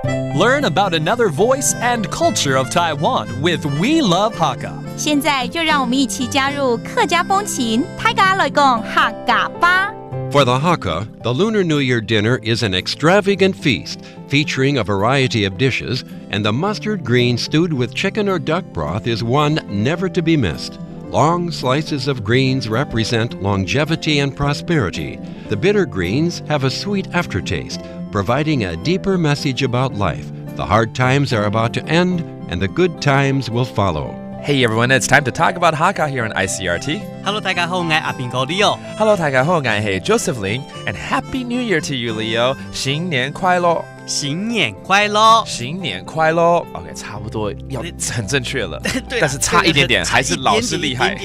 Learn about another voice and culture of Taiwan with We Love Hakka. 现在就让我们一起加入客家风情，大家来讲客家吧。For the Hakka, the Lunar New Year dinner is an extravagant feast featuring a variety of dishes, and the mustard green stewed with chicken or duck broth is one never to be missed. Long slices of greens represent longevity and prosperity. The bitter greens have a sweet aftertaste, providing a deeper message about life. The hard times are about to end, and the good times will follow. Hey everyone, it's time to talk about Hakka here on Icrt. Hello， 大家好，我係阿邊個 Leo。Hello， 大家好，我係 Joseph Lin, and Happy New Year to you, Leo. 新年快樂！新年快樂！新年快樂 ！OK， 差不多要很正確了，但是差一點點，還是老師厲害。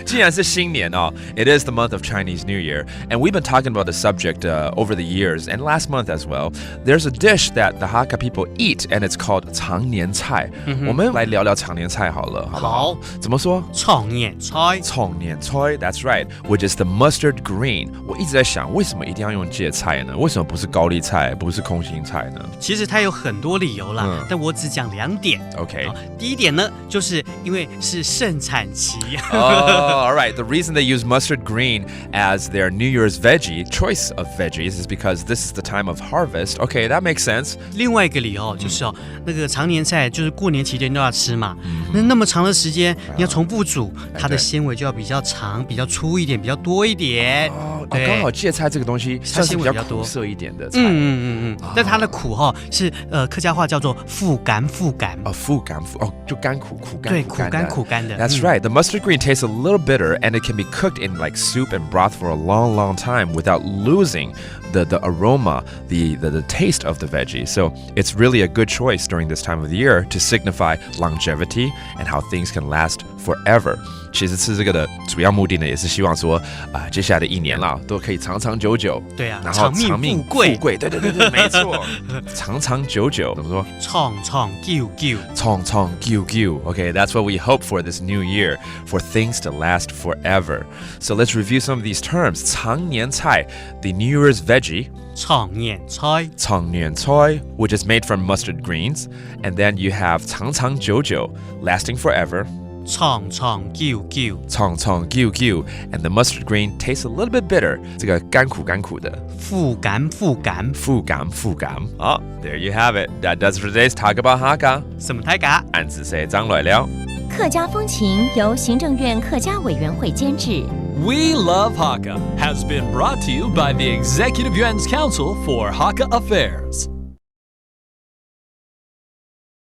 既然是新年哦 ，It is the month of Chinese New Year, and we've been talking about the subject over the years, and last month as well. There's a dish that the Hakka people eat, and it's called 常年菜。我們來聊聊常年菜好了，好不好？怎麼說？常年菜。常年菜 ，That's right, which is the mustard green. 我一直在想，為什麼一定要用芥菜呢？為什麼不是高麗菜，不是空心菜呢？其實它有很多理由啦，但我只講2點。OK， 第一點呢，就是因為是盛產期。Oh, all right. The reason they use mustard green as their New Year's veggie choice of veggies is because this is the time of harvest. Okay, that makes sense. 另外一個理由就是那個常年菜就是過年期間都要吃嘛，那麼長的時間你要重複煮，它的纖維就要比較長、比較粗一點、比較多一點。對，剛好芥菜這個東西算是比較苦澀一點的菜。但它的苦是客家話叫做腐甘腐甘。腐甘就甘苦苦甘。對，苦甘苦甘的。That's right. The mustard green tastes a little bitter, and it can be cooked in like soup and broth for a long, long time without losing the aroma, the taste of the veggie. So it's really a good choice during this time of the year to signify longevity and how things can last forever. 其實吃這個的主要目的呢，也是希望說接下來的一年啦，都可以長長久久。對啊，然後長命富貴。對，沒錯。長長久久，怎麼說？長長久久。長長久久。Okay, that's what we hope for this new year, for things to last forever. So let's review some of these terms. 常年菜, the New Year's veggie. 常年菜. 常年菜, which is made from mustard greens. And then you have 長長久久, lasting forever. 長長久久. 長長久久, and the mustard green tastes a little bit bitter. 這個甘苦甘苦的。腐甘腐甘。腐甘腐甘。Oh, there you have it. That does for today's Talk About Hakka. 什麼大家？俺是誰張來了。客家風情由行政院客家委員會監製。We Love Hakka has been brought to you by the Executive Yuan's Council for Hakka Affairs.